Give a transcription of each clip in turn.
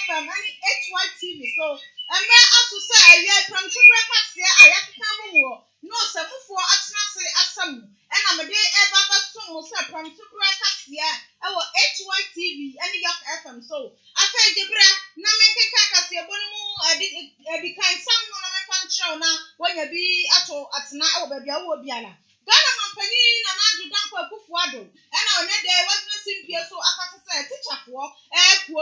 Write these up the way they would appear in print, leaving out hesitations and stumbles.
FM and HYTV. So I'm also say yeah from Subraka here I have to come no some for Asam and I'm a day ever so from Subraka here our HYTV and Yorke FM. So I tell you Namen Kaka see a bit kind some show now when you be at all at now or baby I will be Ghana Mampani and Andrew Danko Kufuado and our net there wasn't simple so I can say teacher for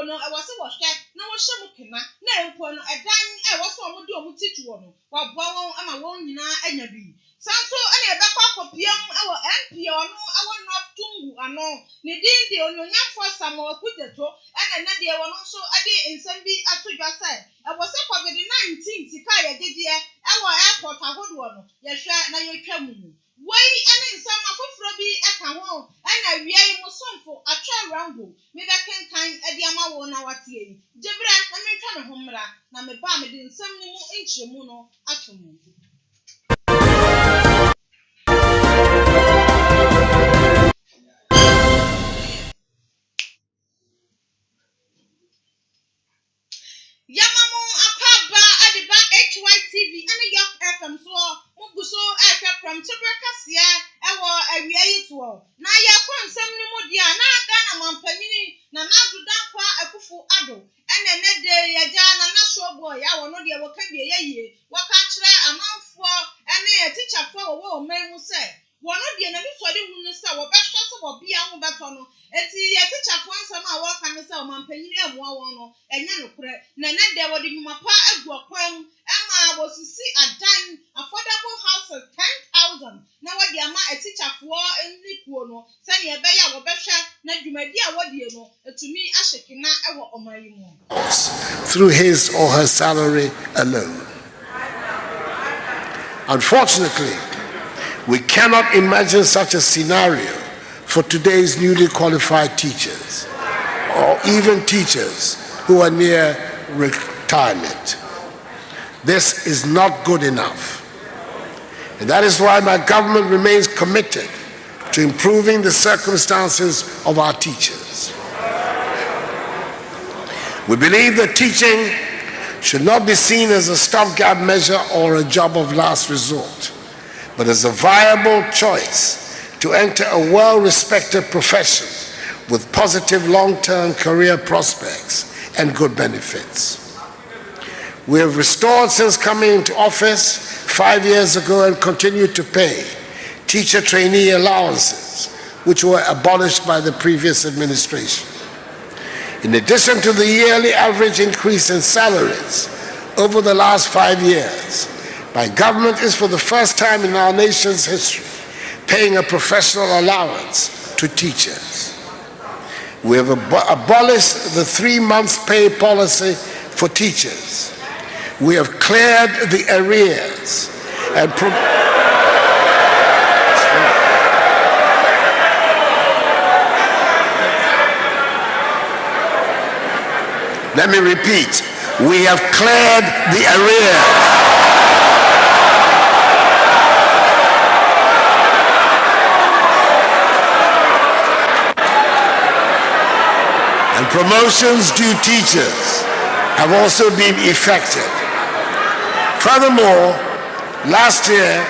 no I was a wash no shamukina no one a dime I was one would do teach one while Bow and I won't and your be Santo and a back of young our MP or no I will not tungu and no Nidin the only for some more put the toe and another one also a day in some be at to your side I was up with the 19th Sikaya did here our airport I would one yes now you come why and in some of Robbie at home and I really was some for Atwee Rambo. Maybe I can kind a diama one hour tea. Jebra, I mean, come home, now me bammed in some more inch mono at home. Yamamo Akaba at the back HYTV and the Yorke FM so Muguso from Subrakasia a reality war. Now ya kon some mudia na Ghana Mampani na Nadu Dankwa Akufu Ado and the net day ya jana na show boy I will not be able to be a year. What country a month for and a teacher for a war man will say. One of the enemy for the minister or best or be a batono. It's the teacher once a walk and sell Mampani and one and Yanokre. Nana there were the Mapa a Guaquam. Emma was to see a dime affordable house of 10,000. Now what the ama a teacher for in the Kuono, Sanya Baya or Besha, Najumadia, what do you know? To me, Ashekina, I will on my through his or her salary alone. Unfortunately, we cannot imagine such a scenario for today's newly qualified teachers or even teachers who are near retirement. This is not good enough. And that is why my government remains committed to improving the circumstances of our teachers. We believe that teaching should not be seen as a stopgap measure or a job of last resort, but as a viable choice to enter a well-respected profession with positive long-term career prospects and good benefits. We have restored since coming into office 5 years ago and continue to pay teacher trainee allowances, which were abolished by the previous administration. In addition to the yearly average increase in salaries over the last 5 years, my government is for the first time in our nation's history paying a professional allowance to teachers. We have abolished the 3 months pay policy for teachers. We have cleared the arrears and let me repeat, we have cleared the arrears and promotions due teachers have also been effected. Furthermore, last year,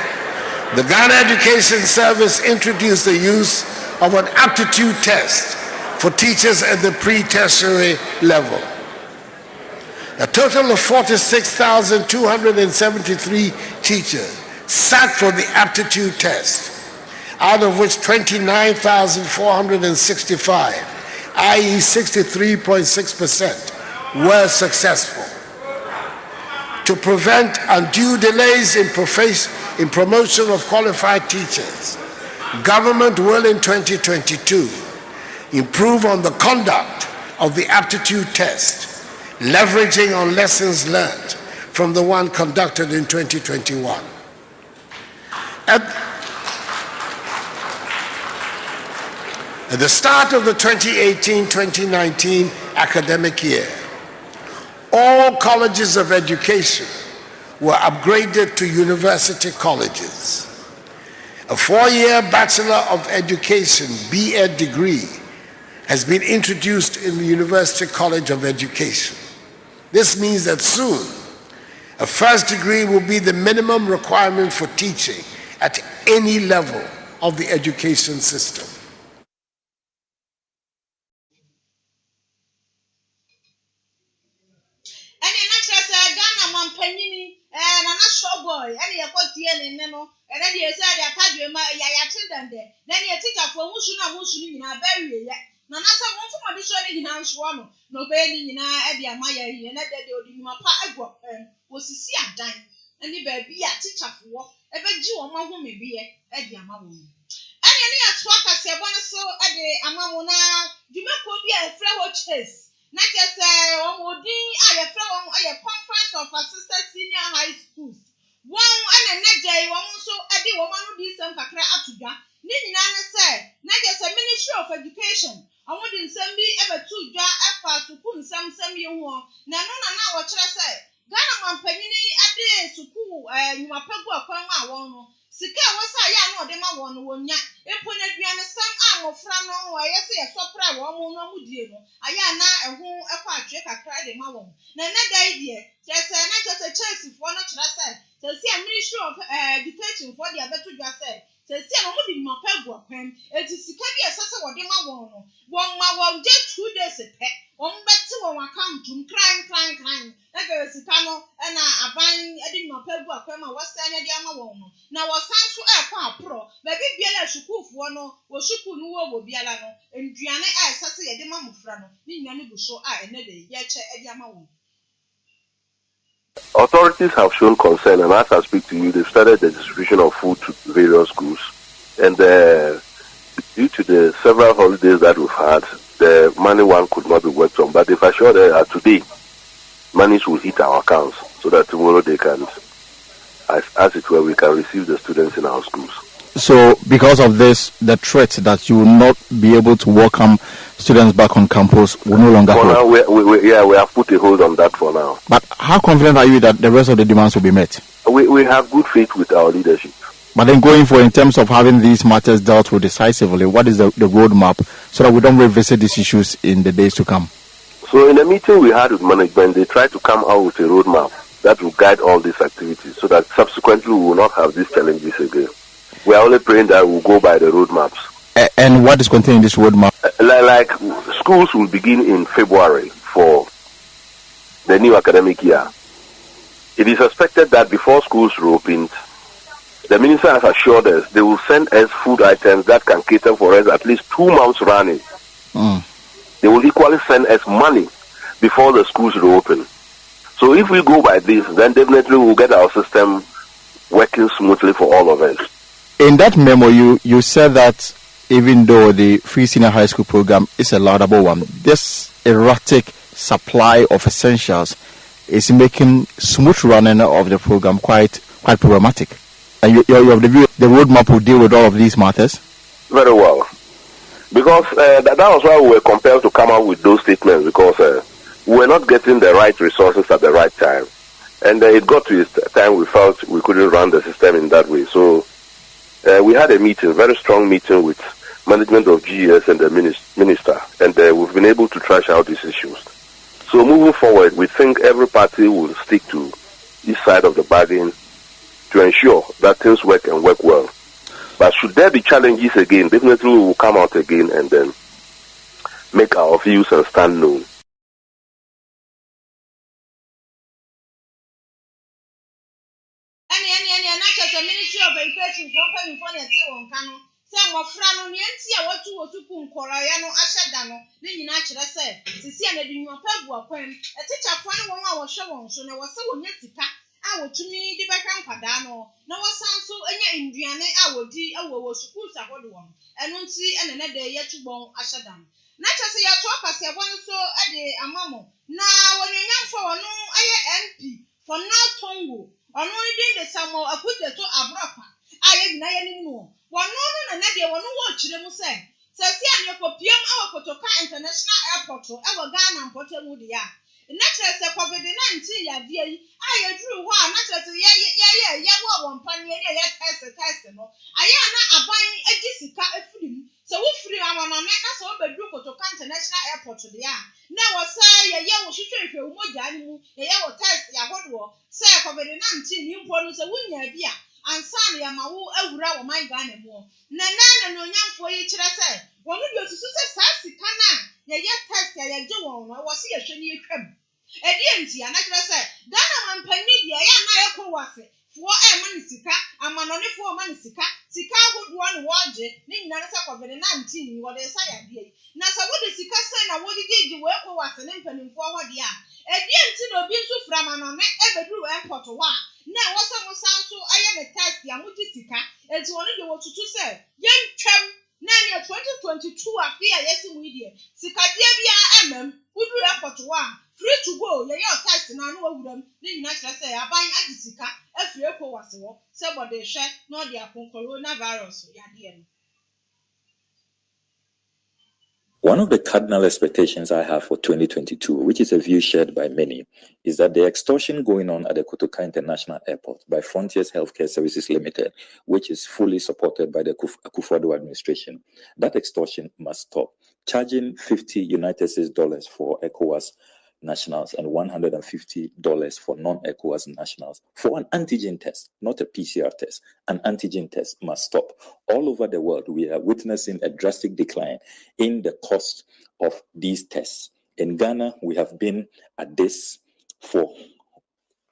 the Ghana Education Service introduced the use of an aptitude test for teachers at the pre-tertiary level. A total of 46,273 teachers sat for the aptitude test, out of which 29,465, i.e. 63.6%, were successful. To prevent undue delays in promotion of qualified teachers, government will in 2022 improve on the conduct of the aptitude test, leveraging on lessons learned from the one conducted in 2021. At the start of the 2018-2019 academic year, all colleges of education were upgraded to university colleges. A 4-year Bachelor of Education (B.Ed) degree has been introduced in the University College of Education. This means that soon a first degree will be the minimum requirement for teaching at any level of the education system. Boy, and you got the end and then you said I told you my children there. Then you teacher for Mushuna in a very yet. No, not a one for addition in house one. No baby in a Maya, and that they would my part was to see a dime. And the baby a teacher for a big Jew or my woman be a Diama woman. And any at work as a one so at the Amamona, you may be a flower chase. Not just one more ding, I a conference of assistant senior high schools. One and a day, one so a day, woman who did some Kakra Atuga. Nina said, not just a Ministry of Education. I wouldn't send me ever to draw efforts to put some young one. Now, what should I say? Ghana man penny a day to cool, you are pebble upon my one. Sika was I know them I want ya. If when it be an some arm of Frano, I say a sopra woman no dear. I am now a home a patrick I cried in my one. Now, that idea, just a chance if one not say. So see a Ministry of Education for the other two just said. So see a woman in my pebble pen. It is to carry a sasa or them I want. One just 2 days a pet. One better one come to crying. That girl is Cano and I buying a ding my pebble pen. I was standing the Amawon. Now was time to a pro. Baby Biela Shuku for no, was Shuku no Bialano, and Gianna as Sassi a demon frano. Nini will show I another yet a Yamawon. Authorities have shown concern, and as I speak to you, they've started the distribution of food to various schools. And due to the several holidays that we've had, the money one could not be worked on. But if I sure that today, monies will hit our accounts so that tomorrow they can, as it were, we can receive the students in our schools. So, because of this, the threat that you will not be able to welcome students back on campus will no longer hold. For now, we have put a hold on that for now. But how confident are you that the rest of the demands will be met? We have good faith with our leadership. But then going for, in terms of having these matters dealt with decisively, what is the roadmap so that we don't revisit these issues in the days to come? So in the meeting we had with management, they tried to come out with a roadmap that will guide all these activities so that subsequently we will not have these challenges again. We are only praying that we'll go by the roadmaps. And what is contained in this roadmap? Like schools will begin in February for the new academic year. It is expected that before schools reopen, the minister has assured us they will send us food items that can cater for us at least 2 months running. They will equally send us money before the schools reopen. So if we go by this, then definitely we'll get our system working smoothly for all of us. In that memo, you said that even though the free senior high school program is a laudable one, this erratic supply of essentials is making smooth running of the program quite problematic. And you have the view the roadmap will deal with all of these matters? Very well. Because that was why we were compelled to come out with those statements, because we were not getting the right resources at the right time. And it got to a time we felt we couldn't run the system in that way. So we had a meeting, very strong meeting with management of GES and the minister, and we've been able to trash out these issues. So moving forward, we think every party will stick to each side of the bargain to ensure that things work and work well. But should there be challenges again, definitely we will come out again and then make our views and stand known. Ministry of Education for some of Frano, Yancy, what to Koreano, Ashadano, Nina said, to see an editing of Pabua, a teacher for 1 hour show, so there was so Yessica. I would to me the background Padano. No one sounds so any Indiana. I would suppose I would one. And don't see another day yet to bone Ashadam. Not as a talk as I want so a day a mammo. Now, when you're young for no MP for no tongue, or no day the summer, I put the to Abrapa. I ain't anymore. One no, and Nadia will watch them say. Says here, your PM our Kotoka International Airport, our Ghana and Portamudia. Naturally, COVID-19, dear, I drew one, naturally, one penny, test. I am not buying a Jessica a film, so we free our that's all the group to International Airport to the air. Now was say a young shooter for Mojani, a young test, ya what say COVID-19, you produce a winner beer, and Sunny Amawu, Eura, my gun and more. Nana no young for each other. One of your sisters, Sassy Kana, ya test, ya do one, I was here, Shiny Crem. A DNT, and I said, Dana man penny, ya na was it. For a manisika, a man only for manisika, Sika would one watch it, Ning Nasa COVID-19, what they say. Nasa what is Sika saying? I would give you work was an infant forward ya. A DNT no being so from an on ever do airport to one. Now, what some sound so I am a test, Yamutisika, and to one of you what to say. Young chum, 2022, I fear yes, media. Sika, dear, would do airport to one. Free to go, your test and I know them. Then naturally say, I buy Adisika, every echo was a walk, say what they share, not their coronavirus, ya dear. One of the cardinal expectations I have for 2022, which is a view shared by many, is that the extortion going on at the Kotoka International Airport by Frontiers Healthcare Services Limited, which is fully supported by the Akufo-Addo administration, that extortion must stop. Charging $50 United States for ECOWAS nationals and $150 for non-ECOWAS nationals for an antigen test, not a PCR test. An antigen test must stop. All over the world, we are witnessing a drastic decline in the cost of these tests. In Ghana, we have been at this for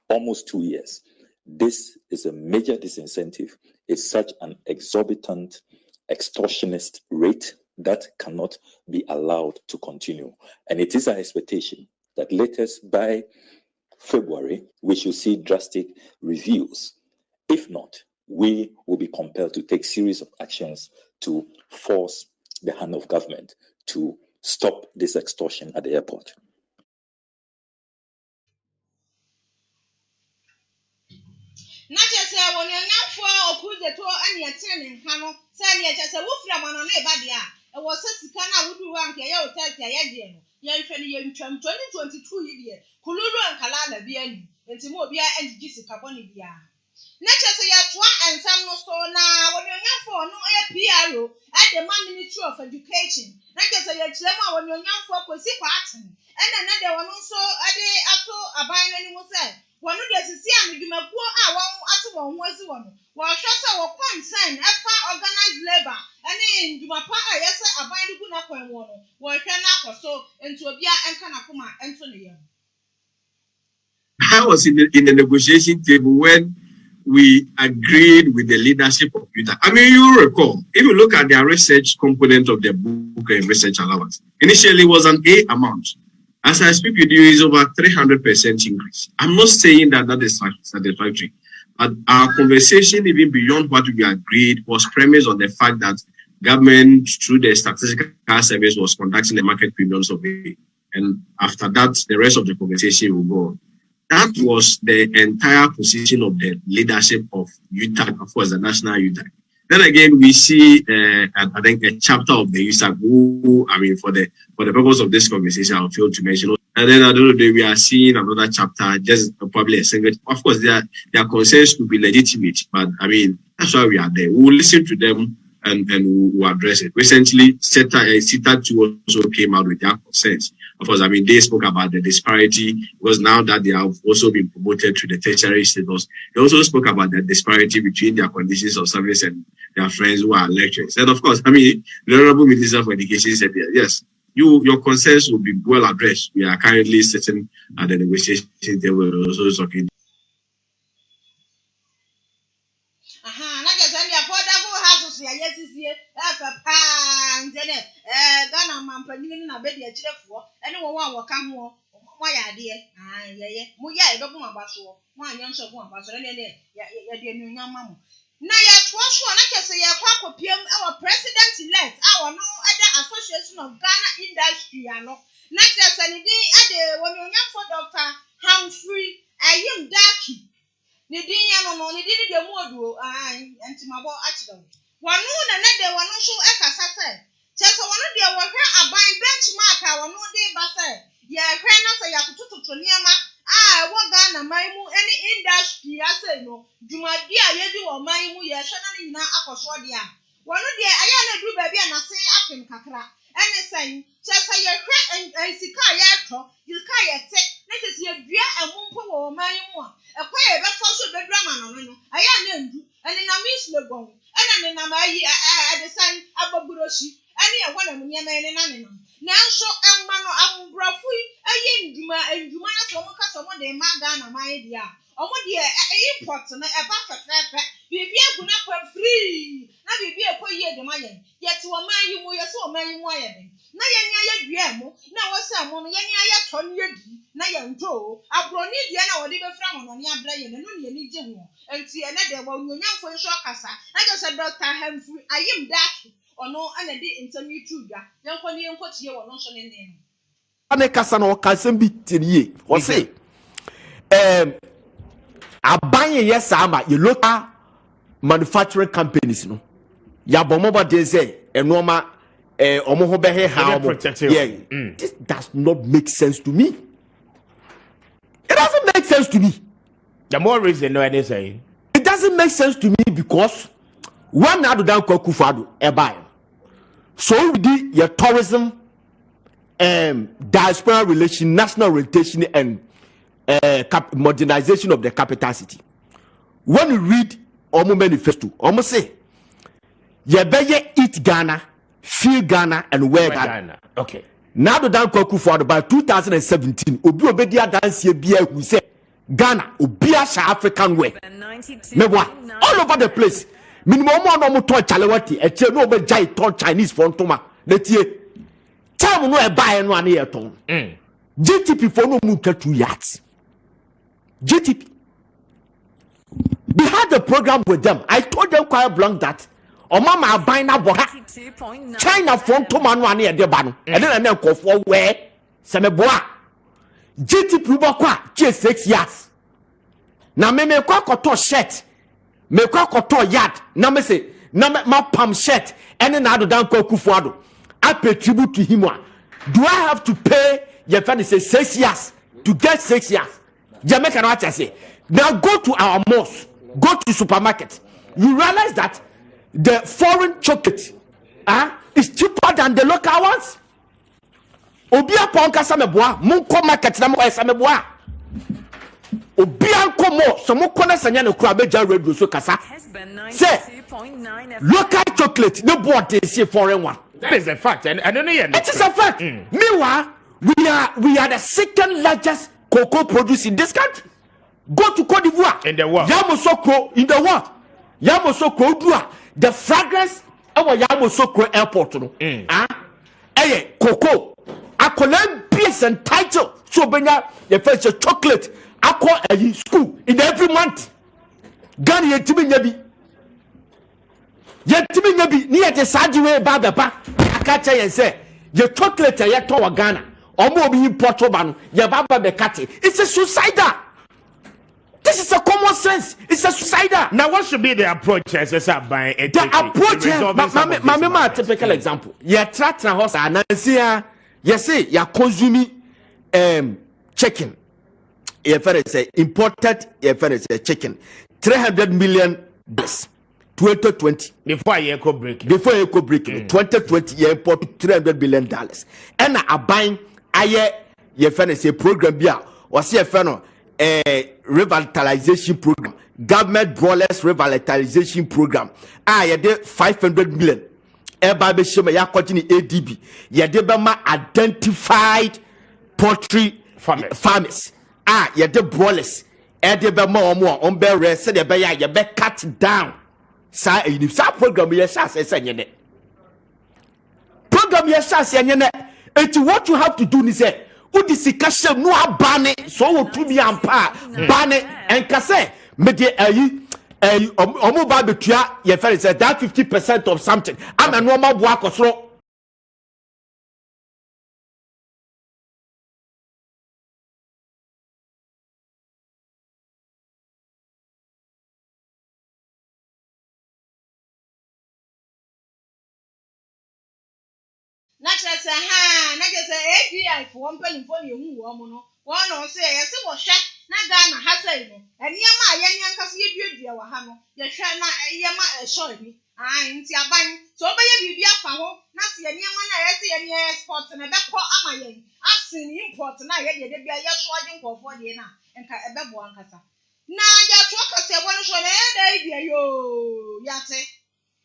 almost 2 years. This is a major disincentive. It's such an exorbitant, extortionist rate that cannot be allowed to continue. And it is our expectation that latest by February, we should see drastic reviews. If not, we will be compelled to take series of actions to force the hand of government to stop this extortion at the airport. Not just when you're not for or put the tour and you're turning, Hano, saying just a wolf from on a badia. I was such a can would do one care, tell Kayagian. Young Fanny Young Chum 2022 year, Kuluru and Kalala Bien, and Timobia and Jessica Bonibia. Nature say at one and some no so now when you're young for no PRO at the Ministry of Education. Nature say at Lema when you're young for Quasi and another one also a day after a binary was said. One of the Sicilian do my poor hour at one was one. While Shasta or concern after organized labor and in Jumapa, yes, a bind good up and one. Well, can I so into a beer and Kanakuma Anthony. I was in the negotiation table when we agreed with the leadership of UTA. I mean, you recall, if you look at their research component of the book and research allowance, initially it was an A amount. As I speak with you, it's over 300% increase. I'm not saying that is satisfactory, but our conversation, even beyond what we agreed, was premised on the fact that government, through the statistical service, was conducting the market premium survey. And after that, the rest of the conversation will go on. That was the entire position of the leadership of UTAG, of course, the national UTAG. Then again, we see, I think, a chapter of the UTAG who, I mean, for the purpose of this conversation, I'll fail to mention. And then at the end of the day, we are seeing another chapter, just probably a single. Of course, their concerns could be legitimate, but I mean, that's why we are there. We will listen to them and we'll address it. Recently, CETA2 also came out with their concerns. Of course, I mean, they spoke about the disparity because now that they have also been promoted to the tertiary status, they also spoke about the disparity between their conditions of service and their friends who are lecturers. And of course, I mean, the Honorable Minister for Education said, yes, your concerns will be well addressed. We are currently sitting at the negotiation table, also talking. Yes, is here. And then Ghana man playing a baby at Jeff, anyone will come home. My idea, Muya, don't want to one young shop one, but any young mamma. Now, yet, what's one? I can say a quack of PM, our president elect, our no other association of Ghana industry. I know. Next, there's any day at the when you're young for Dr. Humphrey, I am Darky. Nidinya no, Nidini the Modu, and Timabo Accident. One noon and then one also echo just one of the worker a buying benchmark our no day basse. Yeah, Hannah say to Niama. What Ghana, my any industry, I say no. Do my dear, you do or my moo, yeah, Shannon in Akoswadia. One of the Ayana do baby and I say up in Kakra. And anything. Just say your crack and sika yako, you can't take. This is your dear and wumpo or my one. A queer, but also the drama. I am and in a miss the bone. And then I'm at the sign of a buroshi. Any one of your men and animal. Now, so I'm man of Brafui, a yen, and you want someone they magana, my dear. Oh, dear, imports and a back of be a free. Now be a poor year the mayan. Yet to a man you were so many wiring. Now, now what's some woman, Yanya Tony, Nayan Joe, I brought Diana or live from on your brain and only need you. And see another one, you know, for a shock. I just said, Dr. Humphrey, I am that. Or no, and I did interview you. Young Pony and put your notion in him. Ane kasa na ọkasa bi tirie o say abanye yes ama your local manufacturing companies no ya bomoba dey say enoma omo ho behe ha omo this does not make sense to me. It doesn't make sense to me. The more reason no any saying it doesn't make sense to me because one adu dan kwaku fado e buy so we did your tourism diaspora relation, national orientation, and modernization of the capital city. When you read Omo manifesto, Omo say, "Yebeye eat Ghana, feel Ghana, and wear Ghana." Okay. Now the Dan Kwaku for by 2017, Obi Obedia dance here be who say Ghana, Obia African way. All over the place. Minimum no mo touch Chalawati, a chair no be jai touch Chinese fontoma. Let ye. Time no buy no an ton. GTP for no move 2 yards. GTP. We had a program with them. I told them quite blank that mama buying a boha China from Toma no an de ban. And then I call for where Sameboa GTP Bokwa 6 yards. Now me kwa koto shirt. Me kwa koto yard. Now me say na ma pam shirt. And then I do down Kufuado. I pay tribute to him. Do I have to pay your friend say 6 years to get 6 years? Jamaica what I say. Now go to our malls, go to supermarket. You realize that the foreign chocolate is cheaper than the local ones. Obia ponka sameboa, munko market na mo sameboa. Obia nkomo, so mo kona sanya no kura beja radio so kasa. Say local chocolate no board dey foreign one. That is a fact, and I don't know yet. It is a fact. Meanwhile, we are the second largest cocoa producer in this country. Go to Cote d'Ivoire. In the world. Yamoussoukro in the world. Yamoussoukro Dua. The fragrance of Yamoussoukro airport. Cocoa. I collect peace and title. So benya the first chocolate. I call a school in every month. Gani yetimi nyabi. Yetimi nyabi ni yete sajiwe bababa. Akacha yense. Ye chocolate ye to Ghana. Omo bi import ban. Ye baba be kati. It's a suicidal. This is a common sense. It's a suicidal. Now, what should be the approach as a by a Mama, typical example. You attract a horse and you say you consuming chicken. You say imported chicken. $300 million 2020. Before you go break. 2020 you import $300 billion. And I buying you say program bia or see a revitalization program, government brawlers revitalization program. You did 500 million. Everybody shema ya continue ADB. You did identified poultry farmers. You did brawlers. You did more on bear rest. You be cut down. Sa program yes say program yes say it's what you have to do is say udisika no abane so wo to be ampa bane enkase me de omo ba betua ye fere say that 50% of something ama no ma bo akosoro na just AGI for one penny for you woman. One or say, yes, it was shut. na Ghana ha say no eniyama a yenyan kase yeduadua wa ha no ye hwe na yema ehso ni nti aban so obeye bibi afa ho na se eniyama na yesi ye ne export na bekọ ama yen asin import na ye de bia ye so agye nkofo de na enka ebebo ankasa na ya to kase ebo no so na ye da bia yo yate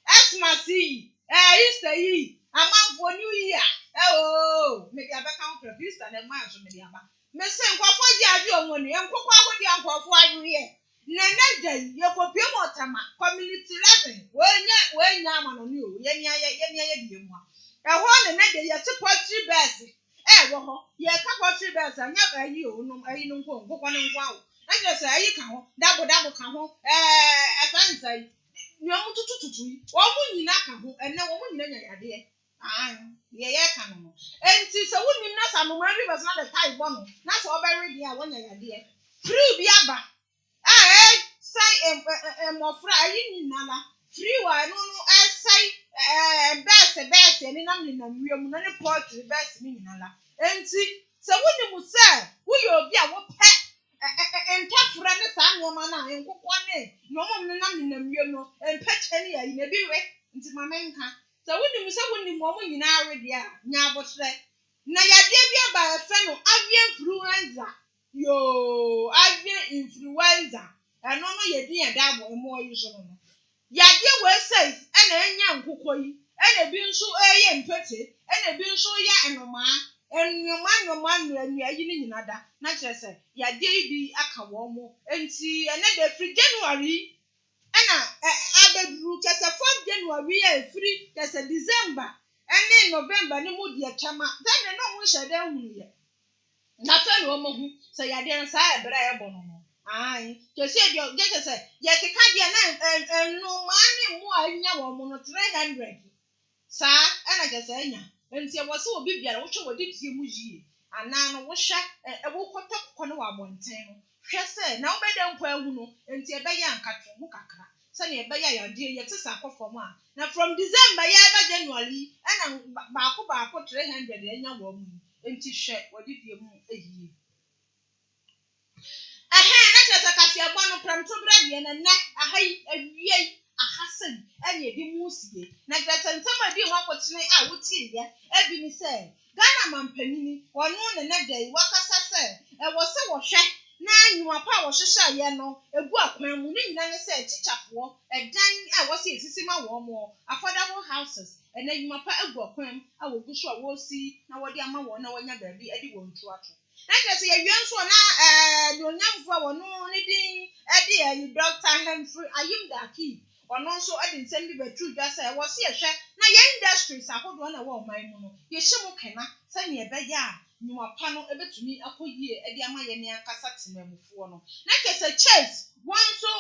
Xmas Easter yi amanfo new year me dia beka ho producer na ma so me dia ba me se nkofo di ade omoni enkokwa ho di nkofo awie na da ye kopie motama community level wenya amanoni o yenya die mu a ho ne da ye te poultry base wo ho ye ka poultry base anya ayi o no ayi no nkokwa no nkwa o na je ayi ka ho dabo ka ho afansai ni omu tutututu yi omu nyina ka ho ene omu nyina nya yade ye ka no enti se woni na sa no mari bas na the tie bono na so obere dia wonya yade free bi aba sai mofra ayi nyina la free wa no sai best ni na wiem na ne poultry best ni nyina la enti se woni mu se wo ye obi a wo pe entafura ne saa nyoma na enkokwa ne nyoma no na nenamwie no empeke ne ya ina biwe nti mamenka so woni mo mo nyina arede a nya abotre na yade bia ba efe no avian influenza avian influenza eno no yedi ya dabo emo yi so no yade we say na enya nkokwa yi na bi nso eye mpete na bi nso ya enoma enwoma nua yi ni nyina da na kyerese ya dey bi aka wo mo enti ene de free January na abedru kyerese 4 January ya free kyerese December ene November ni mu de chama then no mu hye da hunu ye na fe no mo hu se ya de sa ebra ye bo no kyerese de kyerese ye keka de na enoma ni mu anya wo mo no 300 sa ena kyerese anya enti e wo se obi bia wo hwe wo de tie mu yie ana no wo hwe wo kotokko no wa bonten no hwe se na wo bede mpo ahu no enti ebe ya nkatro mu kakra se na ebe ya yade ye tesa akofom a na from December ya eba January ena baako 300 enya wo mu enti hwe wo de die mu ehie na kyerese kase agba no pramto brade na ne ahai awie ahasen ene di musie na gratantama di wakotene a wuti ye ebi ni se Ghana mampanini wono ne na dai wakasa se wo se wo hwe na anwuma pa wo hwehwe ye no egu akwan mu ni nyina ne se teacherfo edan a wo se esisi ma wo mo affordable houses ene anwuma pa egu akwan a wo gu so a wo si na wo di ama wo na wonya baabi edi wo ntu ato na kese ye wian so na nyonyamfo wono ne din edi Dr. Henry Ayimdaki ono so adi nsem bi betru dwa say wo se ehwe na ye industries ahodo na wo man mu no ye hye mu kena se ne ebeye a nyuma pa no ebetumi akoyie edi ama ye ne ankasa temamufo no na kese chase won so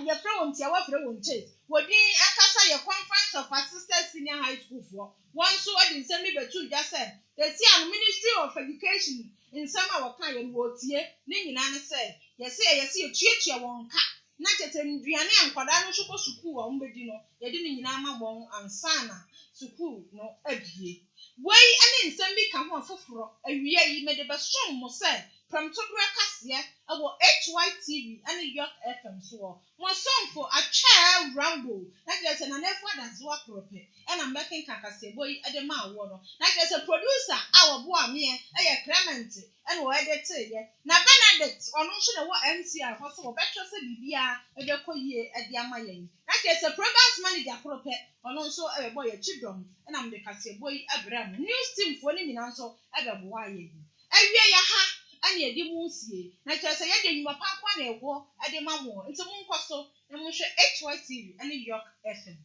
we frɛ won tia wa frɛ won chase wodi ankasa ye conference of assistant senior high school for won so adi nsem bi betru dwa say the tia Ministry of Education nsem a wo kan ye no tie ne nyina ne say ye se tuatua won ka na tete nduane ankwada no hweko sukuu a ombedi no ye de nyina ma bon ansana sukuu no abie wei ane nsem bi ka ho afoforo awie yi mede be som mo se pramtobra kase ewo Atwee TV ane Yorke FM so mo somfo Atwee Rambo na gese na nefu adazo akrope ena mbeken kakase boy ade ma awo no na gese producer a wo bo ame Clement ene wo edit ye na Benedict ono nso na wo MC a ho so wo betwe se bibia ede koyie ade ama yen na gese programs manager akrope ono nso boy ye chidom ena mde kase boy abram news team fo ni nyina nso ebebo wa ye awie ya ha ane edi mu sie na kyerese ye de nyuma pa kwa na ewo ade ma mo nti mu nkoso na mo hwe Atwee TV ane Yorke FM